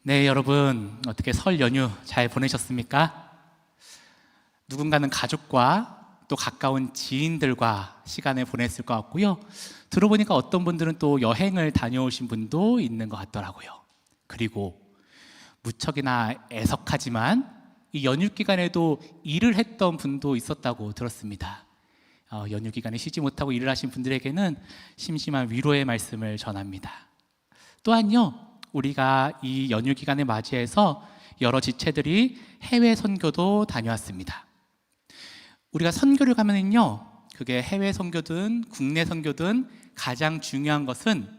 네, 여러분 어떻게 설 연휴 잘 보내셨습니까? 누군가는 가족과 또 가까운 지인들과 시간을 보냈을 것 같고요. 들어보니까 어떤 분들은 또 여행을 다녀오신 분도 있는 것 같더라고요. 그리고 무척이나 애석하지만 이 연휴 기간에도 일을 했던 분도 있었다고 들었습니다. 연휴 기간에 쉬지 못하고 일을 하신 분들에게는 심심한 위로의 말씀을 전합니다. 또한요, 우리가 이 연휴 기간을 맞이해서 여러 지체들이 해외 선교도 다녀왔습니다. 우리가 선교를 가면은요, 그게 해외 선교든 국내 선교든 가장 중요한 것은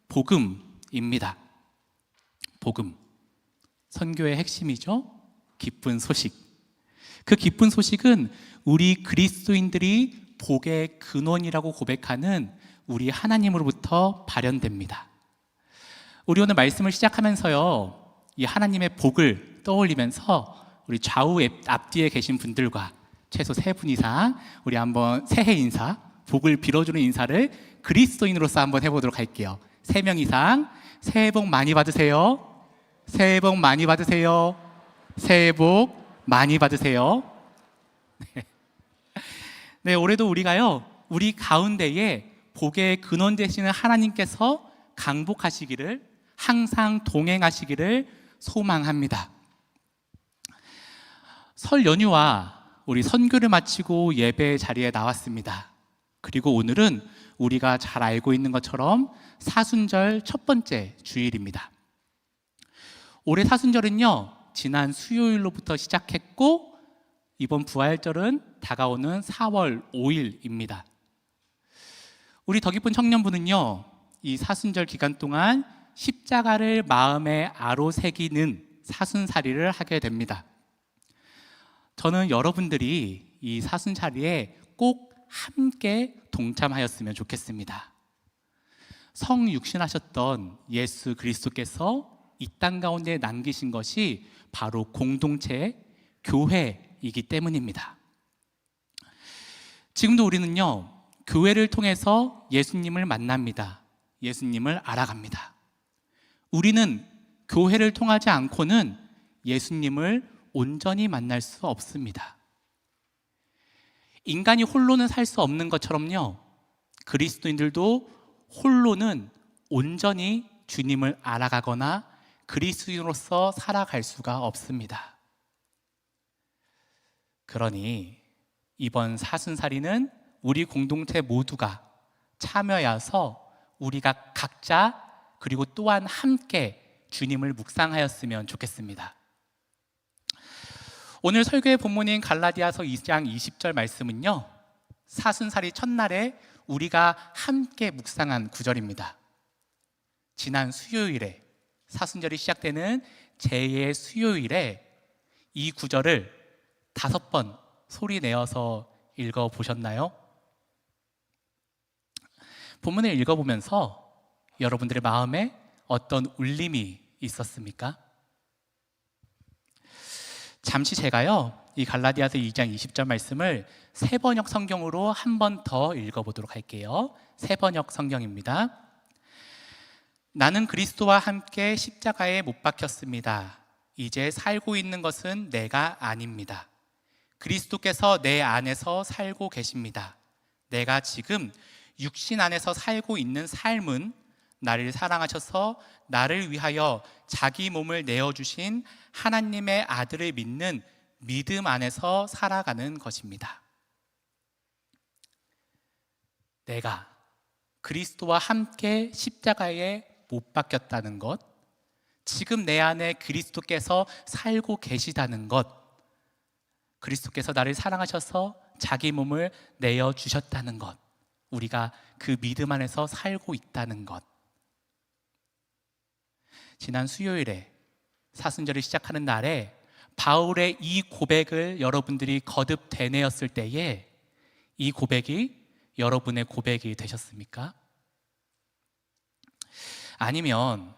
복음입니다. 복음. 선교의 핵심이죠. 기쁜 소식. 그 기쁜 소식은 우리 그리스도인들이 복의 근원이라고 고백하는 우리 하나님으로부터 발현됩니다. 우리 오늘 말씀을 시작하면서요, 이 하나님의 복을 떠올리면서 우리 좌우 앞뒤에 계신 분들과 최소 3분 이상 우리 한번 새해 인사, 복을 빌어주는 인사를 그리스도인으로서 한번 해보도록 할게요. 3명 이상 새해 복 많이 받으세요. 새해 복 많이 받으세요. 새해 복 많이 받으세요. 네, 올해도 우리가요, 우리 가운데에 복의 근원 되시는 하나님께서 강복하시기를, 항상 동행하시기를 소망합니다. 설 연휴와 우리 선교를 마치고 예배 자리에 나왔습니다. 그리고 오늘은 우리가 잘 알고 있는 것처럼 사순절 첫 번째 주일입니다. 올해 사순절은요, 지난 수요일로부터 시작했고 이번 부활절은 다가오는 4월 5일입니다. 우리 더 기쁜 청년부는요, 이 사순절 기간 동안 십자가를 마음에 아로새기는 사순살이를 하게 됩니다. 저는 여러분들이 이 사순살이에 꼭 함께 동참하였으면 좋겠습니다. 성육신하셨던 예수 그리스도께서 이 땅 가운데 남기신 것이 바로 공동체, 교회이기 때문입니다. 지금도 우리는요, 교회를 통해서 예수님을 만납니다. 예수님을 알아갑니다. 우리는 교회를 통하지 않고는 예수님을 온전히 만날 수 없습니다. 인간이 홀로는 살 수 없는 것처럼요, 그리스도인들도 홀로는 온전히 주님을 알아가거나 그리스도인으로서 살아갈 수가 없습니다. 그러니 이번 사순살이는 우리 공동체 모두가 참여해서 우리가 각자 그리고 또한 함께 주님을 묵상하였으면 좋겠습니다. 오늘 설교의 본문인 갈라디아서 2장 20절 말씀은요, 사순살이 첫날에 우리가 함께 묵상한 구절입니다. 지난 수요일에, 사순절이 시작되는 제2의 수요일에 이 구절을 5번 소리 내어서 읽어보셨나요? 본문을 읽어보면서 여러분들의 마음에 어떤 울림이 있었습니까? 잠시 제가요, 이 갈라디아서 2장 20절 말씀을 세번역 성경으로 한 번 더 읽어보도록 할게요. 세번역 성경입니다. 나는 그리스도와 함께 십자가에 못 박혔습니다. 이제 살고 있는 것은 내가 아닙니다. 그리스도께서 내 안에서 살고 계십니다. 내가 지금 육신 안에서 살고 있는 삶은 나를 사랑하셔서 나를 위하여 자기 몸을 내어주신 하나님의 아들을 믿는 믿음 안에서 살아가는 것입니다. 내가 그리스도와 함께 십자가에 못 박혔다는 것, 지금 내 안에 그리스도께서 살고 계시다는 것, 그리스도께서 나를 사랑하셔서 자기 몸을 내어주셨다는 것, 우리가 그 믿음 안에서 살고 있다는 것. 지난 수요일에 사순절을 시작하는 날에 바울의 이 고백을 여러분들이 거듭 되뇌었을 때에 이 고백이 여러분의 고백이 되셨습니까? 아니면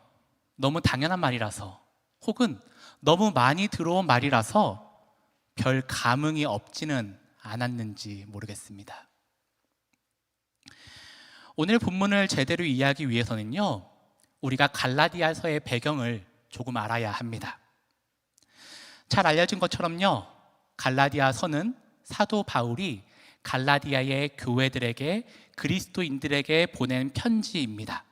너무 당연한 말이라서, 혹은 너무 많이 들어온 말이라서 별 감흥이 없지는 않았는지 모르겠습니다. 오늘 본문을 제대로 이해하기 위해서는요, 우리가 갈라디아서의 배경을 조금 알아야 합니다. 잘 알려진 것처럼요, 갈라디아서는 사도 바울이 갈라디아의 교회들에게, 그리스도인들에게 보낸 편지입니다.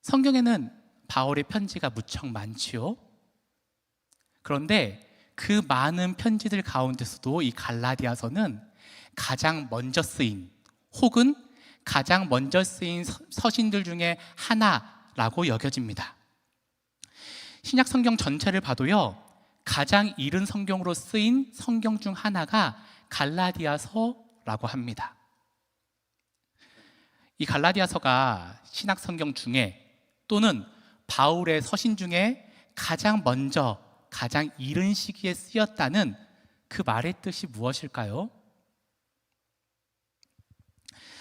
성경에는 바울의 편지가 무척 많지요. 그런데 그 많은 편지들 가운데서도 이 갈라디아서는 가장 먼저 쓰인, 혹은 가장 먼저 쓰인 서신들 중에 하나라고 여겨집니다. 신약 성경 전체를 봐도요, 가장 이른 성경으로 쓰인 성경 중 하나가 갈라디아서라고 합니다. 이 갈라디아서가 신약 성경 중에, 또는 바울의 서신 중에 가장 먼저, 가장 이른 시기에 쓰였다는 그 말의 뜻이 무엇일까요?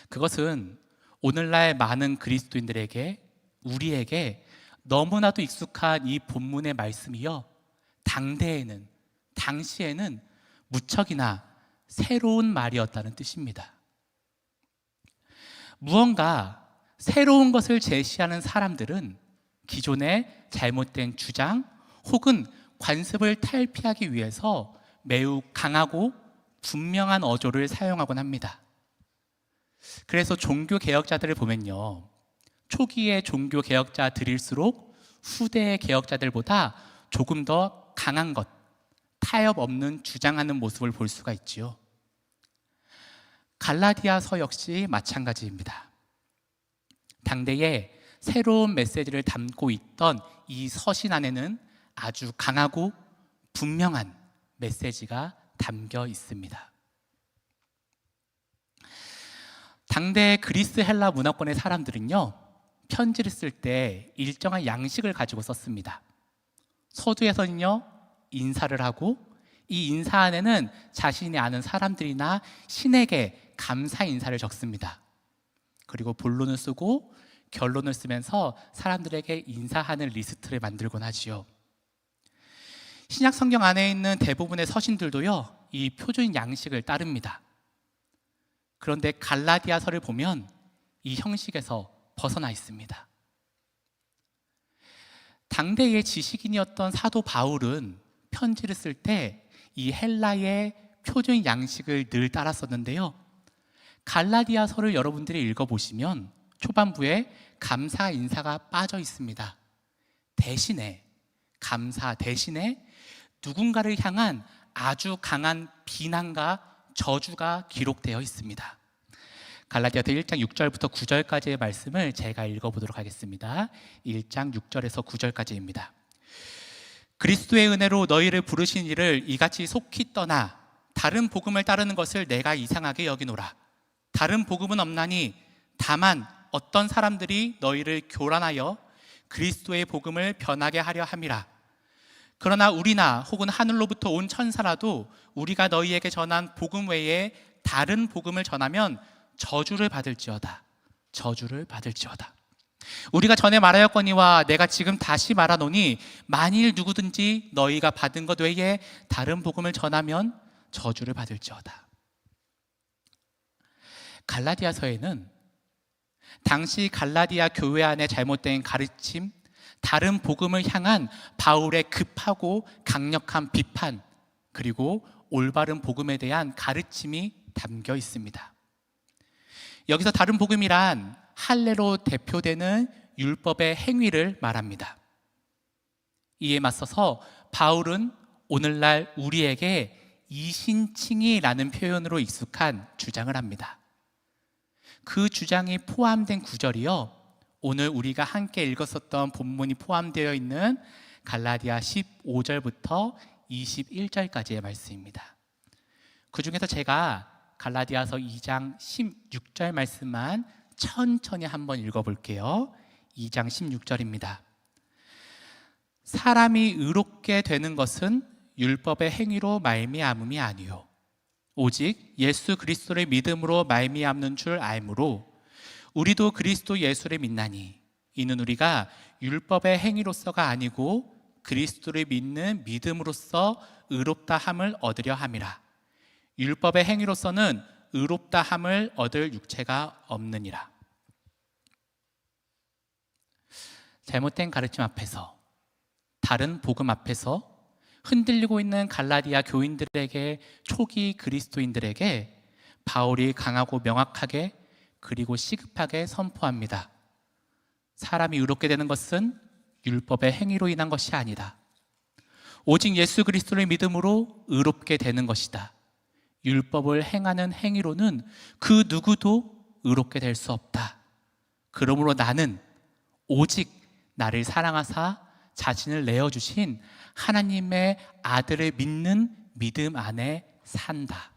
그것은 오늘날 많은 그리스도인들에게, 우리에게 너무나도 익숙한 이 본문의 말씀이요, 당대에는, 당시에는 무척이나 새로운 말이었다는 뜻입니다. 무언가 새로운 것을 제시하는 사람들은 기존의 잘못된 주장 혹은 관습을 탈피하기 위해서 매우 강하고 분명한 어조를 사용하곤 합니다. 그래서 종교 개혁자들을 보면요, 초기의 종교 개혁자들일수록 후대의 개혁자들보다 조금 더 강한 것, 타협 없는 주장하는 모습을 볼 수가 있지요. 갈라디아서 역시 마찬가지입니다. 당대에 새로운 메시지를 담고 있던 이 서신 안에는 아주 강하고 분명한 메시지가 담겨 있습니다. 당대 그리스 헬라 문화권의 사람들은요, 편지를 쓸 때 일정한 양식을 가지고 썼습니다. 서두에서는요, 인사를 하고, 이 인사 안에는 자신이 아는 사람들이나 신에게 감사 인사를 적습니다. 그리고 본론을 쓰고 결론을 쓰면서 사람들에게 인사하는 리스트를 만들곤 하지요. 신약 성경 안에 있는 대부분의 서신들도요, 이 표준 양식을 따릅니다. 그런데 갈라디아서를 보면 이 형식에서 벗어나 있습니다. 당대의 지식인이었던 사도 바울은 편지를 쓸 때 이 헬라의 표준 양식을 늘 따랐었는데요, 갈라디아서를 여러분들이 읽어보시면 초반부에 감사 인사가 빠져 있습니다. 대신에, 감사 대신에 누군가를 향한 아주 강한 비난과 저주가 기록되어 있습니다. 갈라디아서 1장 6절부터 9절까지의 말씀을 제가 읽어보도록 하겠습니다. 1장 6절에서 9절까지입니다. 그리스도의 은혜로 너희를 부르신 이를 이같이 속히 떠나 다른 복음을 따르는 것을 내가 이상하게 여기노라. 다른 복음은 없나니 다만 어떤 사람들이 너희를 교란하여 그리스도의 복음을 변하게 하려 함이라. 그러나 우리나 혹은 하늘로부터 온 천사라도 우리가 너희에게 전한 복음 외에 다른 복음을 전하면 저주를 받을지어다. 저주를 받을지어다. 우리가 전에 말하였거니와 내가 지금 다시 말하노니 만일 누구든지 너희가 받은 것 외에 다른 복음을 전하면 저주를 받을지어다. 갈라디아서에는 당시 갈라디아 교회 안에 잘못된 가르침, 다른 복음을 향한 바울의 급하고 강력한 비판, 그리고 올바른 복음에 대한 가르침이 담겨 있습니다. 여기서 다른 복음이란 할례로 대표되는 율법의 행위를 말합니다. 이에 맞서서 바울은 오늘날 우리에게 이신칭의라는 표현으로 익숙한 주장을 합니다. 그 주장이 포함된 구절이요, 오늘 우리가 함께 읽었었던 본문이 포함되어 있는 갈라디아 15절부터 21절까지의 말씀입니다. 그 중에서 제가 갈라디아서 2장 16절 말씀만 천천히 한번 읽어볼게요. 2장 16절입니다. 사람이 의롭게 되는 것은 율법의 행위로 말미암음이 아니요 오직 예수 그리스도를 믿음으로 말미암는 줄 알므로 우리도 그리스도 예수를 믿나니 이는 우리가 율법의 행위로서가 아니고 그리스도를 믿는 믿음으로써 의롭다 함을 얻으려 함이라. 율법의 행위로서는 의롭다 함을 얻을 육체가 없느니라. 잘못된 가르침 앞에서 다른 복음 앞에서 흔들리고 있는 갈라디아 교인들에게, 초기 그리스도인들에게 바울이 강하고 명확하게 그리고 시급하게 선포합니다. 사람이 의롭게 되는 것은 율법의 행위로 인한 것이 아니다. 오직 예수 그리스도를 믿음으로 의롭게 되는 것이다. 율법을 행하는 행위로는 그 누구도 의롭게 될 수 없다. 그러므로 나는 오직 나를 사랑하사 자신을 내어주신 하나님의 아들을 믿는 믿음 안에 산다.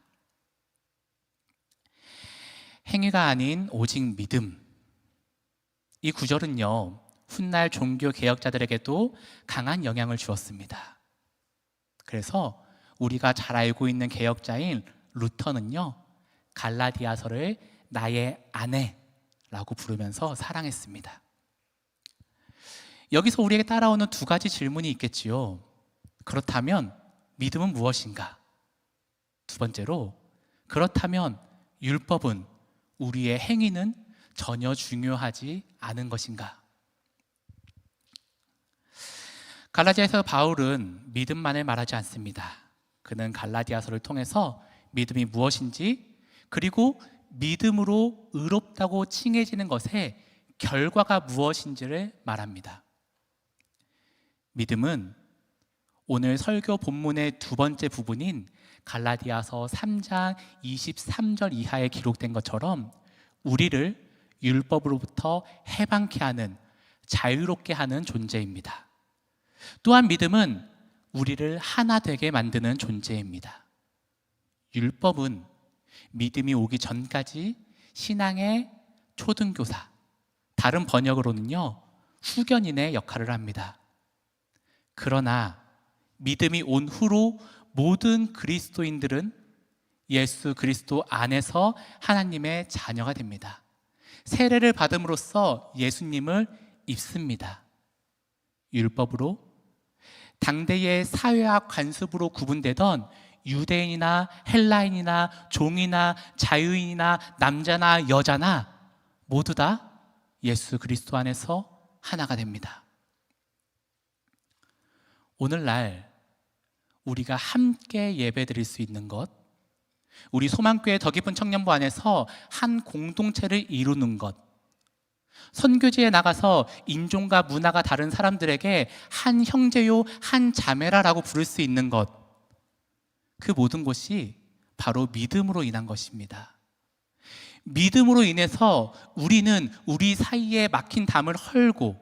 행위가 아닌 오직 믿음. 이 구절은요, 훗날 종교 개혁자들에게도 강한 영향을 주었습니다. 그래서 우리가 잘 알고 있는 개혁자인 루터는요, 갈라디아서를 나의 아내라고 부르면서 사랑했습니다. 여기서 우리에게 따라오는 두 가지 질문이 있겠지요. 그렇다면 믿음은 무엇인가? 두 번째로, 그렇다면 율법은, 우리의 행위는 전혀 중요하지 않은 것인가? 갈라디아에서 바울은 믿음만을 말하지 않습니다. 그는 갈라디아서를 통해서 믿음이 무엇인지, 그리고 믿음으로 의롭다고 칭해지는 것의 결과가 무엇인지를 말합니다. 믿음은 오늘 설교 본문의 두 번째 부분인 갈라디아서 3장 23절 이하에 기록된 것처럼 우리를 율법으로부터 해방케 하는, 자유롭게 하는 존재입니다. 또한 믿음은 우리를 하나 되게 만드는 존재입니다. 율법은 믿음이 오기 전까지 신앙의 초등교사, 다른 번역으로는요, 후견인의 역할을 합니다. 그러나 믿음이 온 후로 모든 그리스도인들은 예수 그리스도 안에서 하나님의 자녀가 됩니다. 세례를 받음으로써 예수님을 입습니다. 율법으로 당대의 사회와 관습으로 구분되던 유대인이나 헬라인이나 종이나 자유인이나 남자나 여자나 모두 다 예수 그리스도 안에서 하나가 됩니다. 오늘날 우리가 함께 예배드릴 수 있는 것, 우리 소망교회 더 깊은 청년부 안에서 한 공동체를 이루는 것, 선교지에 나가서 인종과 문화가 다른 사람들에게 한 형제요 한 자매라라고 부를 수 있는 것, 그 모든 것이 바로 믿음으로 인한 것입니다. 믿음으로 인해서 우리는 우리 사이에 막힌 담을 헐고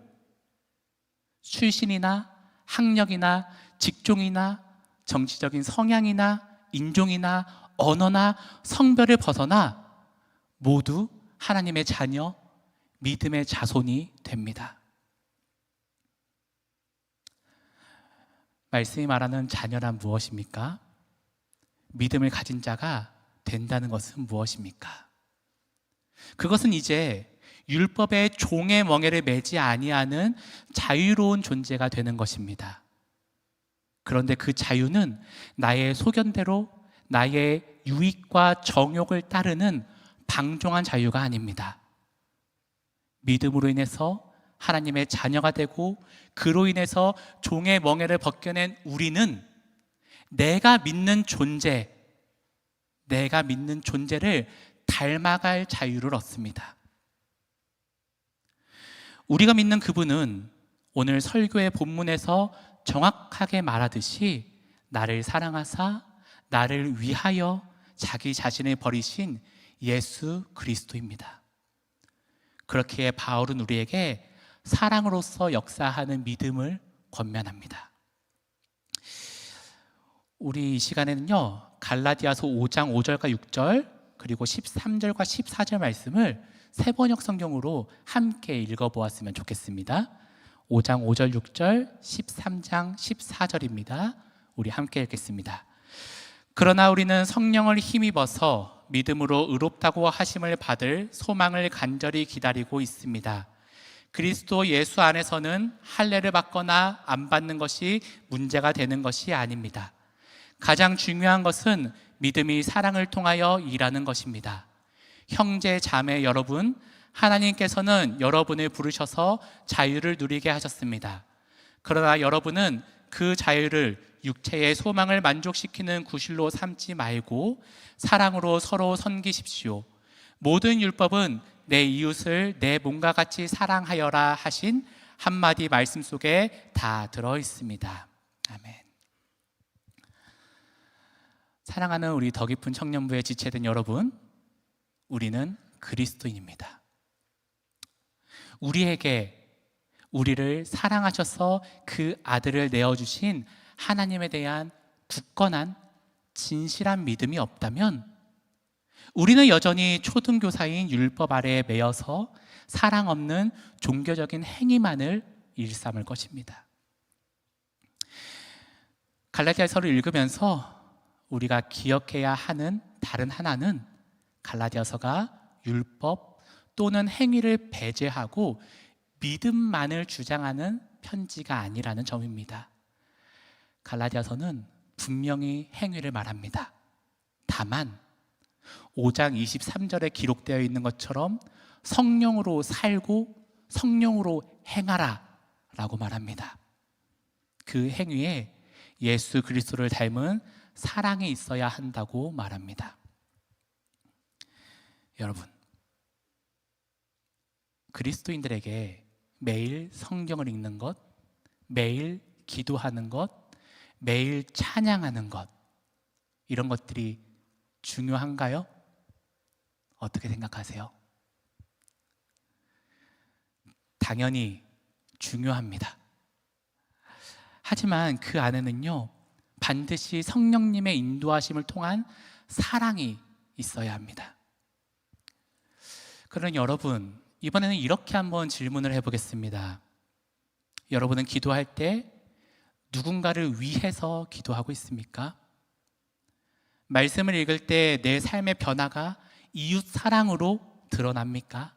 출신이나 학력이나 직종이나 정치적인 성향이나 인종이나 언어나 성별을 벗어나 모두 하나님의 자녀, 믿음의 자손이 됩니다. 말씀이 말하는 자녀란 무엇입니까? 믿음을 가진 자가 된다는 것은 무엇입니까? 그것은 이제 율법의 종의 멍에를 매지 아니하는 자유로운 존재가 되는 것입니다. 그런데 그 자유는 나의 소견대로 나의 유익과 정욕을 따르는 방종한 자유가 아닙니다. 믿음으로 인해서 하나님의 자녀가 되고 그로 인해서 종의 멍에를 벗겨낸 우리는 내가 믿는 존재를 닮아갈 자유를 얻습니다. 우리가 믿는 그분은 오늘 설교의 본문에서 정확하게 말하듯이 나를 사랑하사 나를 위하여 자기 자신을 버리신 예수 그리스도입니다. 그렇기에 바울은 우리에게 사랑으로서 역사하는 믿음을 권면합니다. 우리 이 시간에는요, 갈라디아서 5장 5절과 6절 그리고 13절과 14절 말씀을 새번역 성경으로 함께 읽어보았으면 좋겠습니다. 5장 5절 6절 13장 14절입니다. 우리 함께 읽겠습니다. 그러나 우리는 성령을 힘입어서 믿음으로 의롭다고 하심을 받을 소망을 간절히 기다리고 있습니다. 그리스도 예수 안에서는 할례를 받거나 안 받는 것이 문제가 되는 것이 아닙니다. 가장 중요한 것은 믿음이 사랑을 통하여 일하는 것입니다. 형제 자매 여러분, 하나님께서는 여러분을 부르셔서 자유를 누리게 하셨습니다. 그러나 여러분은 그 자유를 육체의 소망을 만족시키는 구실로 삼지 말고 사랑으로 서로 섬기십시오. 모든 율법은 내 이웃을 내 몸과 같이 사랑하여라 하신 한마디 말씀 속에 다 들어 있습니다. 아멘. 사랑하는 우리 더 깊은 청년부의 지체된 여러분, 우리는 그리스도인입니다. 우리를 사랑하셔서 그 아들을 내어주신 하나님에 대한 굳건한 진실한 믿음이 없다면 우리는 여전히 초등교사인 율법 아래에 매여서 사랑 없는 종교적인 행위만을 일삼을 것입니다. 갈라디아서를 읽으면서 우리가 기억해야 하는 다른 하나는 갈라디아서가 율법 또는 행위를 배제하고 믿음만을 주장하는 편지가 아니라는 점입니다. 갈라디아서는 분명히 행위를 말합니다. 다만 5장 23절에 기록되어 있는 것처럼 성령으로 살고 성령으로 행하라 라고 말합니다. 그 행위에 예수 그리스도를 닮은 사랑이 있어야 한다고 말합니다. 여러분, 그리스도인들에게 매일 성경을 읽는 것, 매일 기도하는 것, 매일 찬양하는 것, 이런 것들이 중요한가요? 어떻게 생각하세요? 당연히 중요합니다. 하지만 그 안에는요, 반드시 성령님의 인도하심을 통한 사랑이 있어야 합니다. 그러니 여러분, 이번에는 이렇게 한번 질문을 해보겠습니다. 여러분은 기도할 때 누군가를 위해서 기도하고 있습니까? 말씀을 읽을 때 내 삶의 변화가 이웃 사랑으로 드러납니까?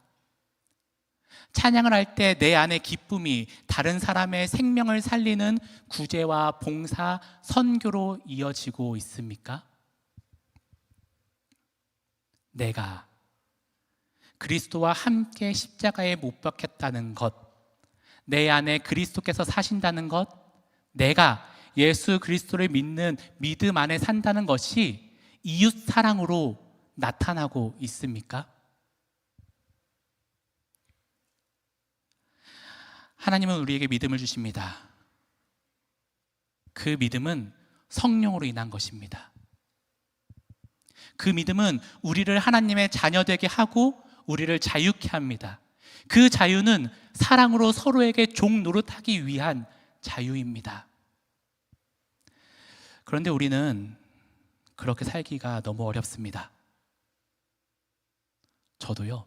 찬양을 할 때 내 안의 기쁨이 다른 사람의 생명을 살리는 구제와 봉사, 선교로 이어지고 있습니까? 내가 그리스도와 함께 십자가에 못 박혔다는 것, 내 안에 그리스도께서 사신다는 것, 내가 예수 그리스도를 믿는 믿음 안에 산다는 것이 이웃 사랑으로 나타나고 있습니까? 하나님은 우리에게 믿음을 주십니다. 그 믿음은 성령으로 인한 것입니다. 그 믿음은 우리를 하나님의 자녀 되게 하고 우리를 자유케 합니다. 그 자유는 사랑으로 서로에게 종 노릇하기 위한 자유입니다. 그런데 우리는 그렇게 살기가 너무 어렵습니다. 저도요.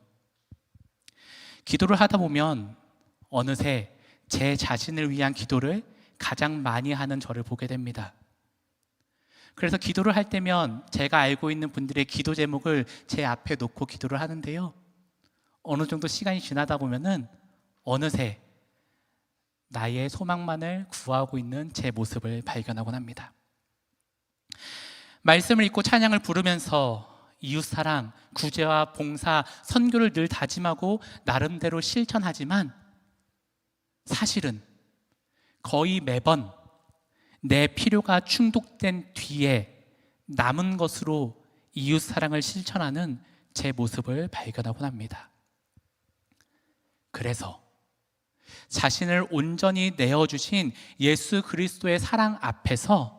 기도를 하다 보면 어느새 제 자신을 위한 기도를 가장 많이 하는 저를 보게 됩니다. 그래서 기도를 할 때면 제가 알고 있는 분들의 기도 제목을 제 앞에 놓고 기도를 하는데요, 어느 정도 시간이 지나다 보면은 어느새 나의 소망만을 구하고 있는 제 모습을 발견하곤 합니다. 말씀을 읽고 찬양을 부르면서 이웃사랑, 구제와 봉사, 선교를 늘 다짐하고 나름대로 실천하지만 사실은 거의 매번 내 필요가 충족된 뒤에 남은 것으로 이웃사랑을 실천하는 제 모습을 발견하곤 합니다. 그래서 자신을 온전히 내어주신 예수 그리스도의 사랑 앞에서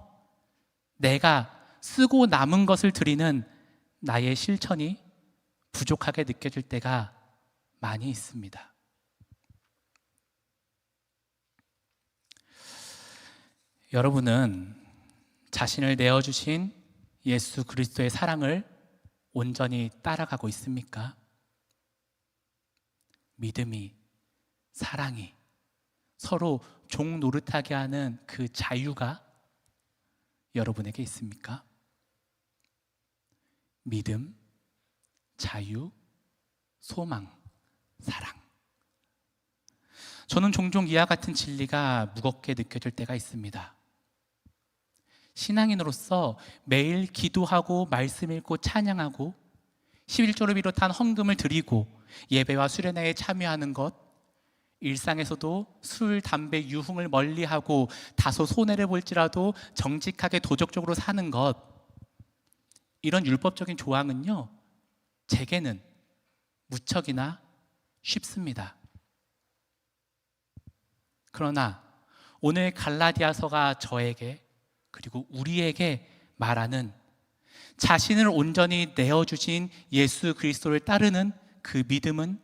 내가 쓰고 남은 것을 드리는 나의 실천이 부족하게 느껴질 때가 많이 있습니다. 여러분은 자신을 내어주신 예수 그리스도의 사랑을 온전히 따라가고 있습니까? 믿음이, 사랑이 서로 종 노릇하게 하는 그 자유가 여러분에게 있습니까? 믿음, 자유, 소망, 사랑. 저는 종종 이와 같은 진리가 무겁게 느껴질 때가 있습니다. 신앙인으로서 매일 기도하고 말씀 읽고 찬양하고 11조를 비롯한 헌금을 드리고 예배와 수련회에 참여하는 것, 일상에서도 술, 담배, 유흥을 멀리하고 다소 손해를 볼지라도 정직하게 도덕적으로 사는 것, 이런 율법적인 조항은요, 제게는 무척이나 쉽습니다. 그러나 오늘 갈라디아서가 저에게 그리고 우리에게 말하는 자신을 온전히 내어주신 예수 그리스도를 따르는 그 믿음은,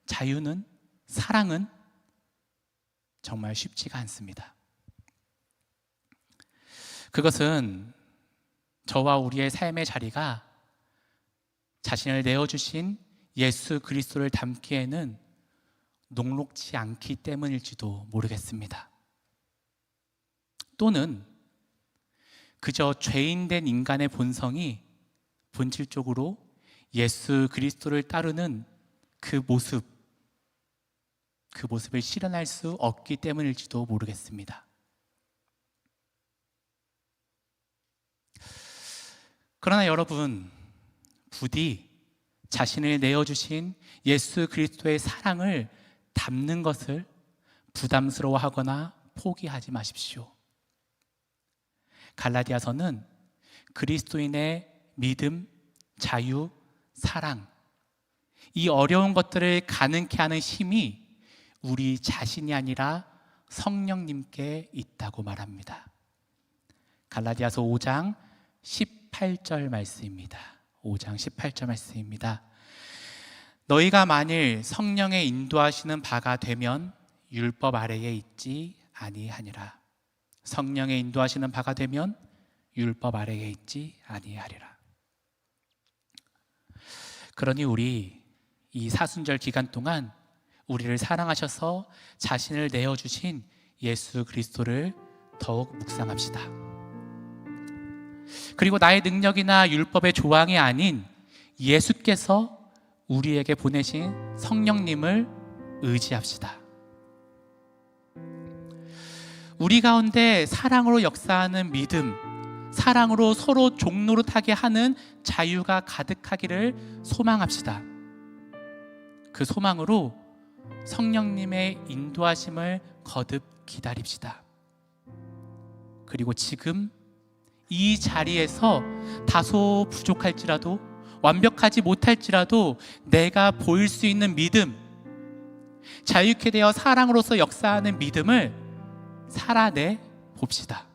자유는, 사랑은 정말 쉽지가 않습니다. 그것은 저와 우리의 삶의 자리가 자신을 내어주신 예수 그리스도를 닮기에는 녹록지 않기 때문일지도 모르겠습니다. 또는 그저 죄인된 인간의 본성이 본질적으로 예수 그리스도를 따르는 그 모습을 실현할 수 없기 때문일지도 모르겠습니다. 그러나 여러분, 부디 자신을 내어주신 예수 그리스도의 사랑을 담는 것을 부담스러워하거나 포기하지 마십시오. 갈라디아서는 그리스도인의 믿음, 자유, 사랑, 이 어려운 것들을 가능케 하는 힘이 우리 자신이 아니라 성령님께 있다고 말합니다. 갈라디아서 5장 18절 말씀입니다. 5장 18절 말씀입니다. 너희가 만일 성령의 인도하시는 바가 되면 율법 아래에 있지 아니하니라. 성령의 인도하시는 바가 되면 율법 아래에 있지 아니하리라. 그러니 우리 이 사순절 기간 동안 우리를 사랑하셔서 자신을 내어주신 예수 그리스도를 더욱 묵상합시다. 그리고 나의 능력이나 율법의 조항이 아닌 예수께서 우리에게 보내신 성령님을 의지합시다. 우리 가운데 사랑으로 역사하는 믿음, 사랑으로 서로 종노릇하게 하는 자유가 가득하기를 소망합시다. 그 소망으로 성령님의 인도하심을 거듭 기다립시다. 그리고 지금 이 자리에서 다소 부족할지라도, 완벽하지 못할지라도 내가 보일 수 있는 믿음, 자유케 되어 사랑으로서 역사하는 믿음을 살아내 봅시다.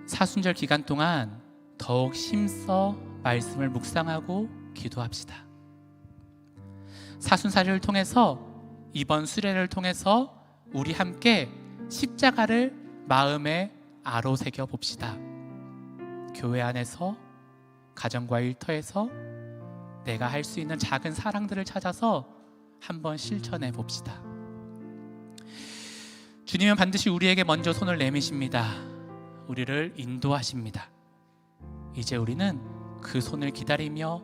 사순절 기간 동안 더욱 힘써 말씀을 묵상하고 기도합시다. 사순사리를 통해서, 이번 수련을 통해서 우리 함께 십자가를 마음에 아로새겨 봅시다. 교회 안에서, 가정과 일터에서 내가 할 수 있는 작은 사랑들을 찾아서 한번 실천해 봅시다. 주님은 반드시 우리에게 먼저 손을 내미십니다. 우리를 인도하십니다. 이제 우리는 그 손을 기다리며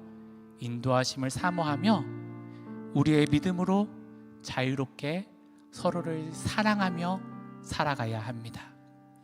인도하심을 사모하며 우리의 믿음으로 자유롭게 서로를 사랑하며 살아가야 합니다.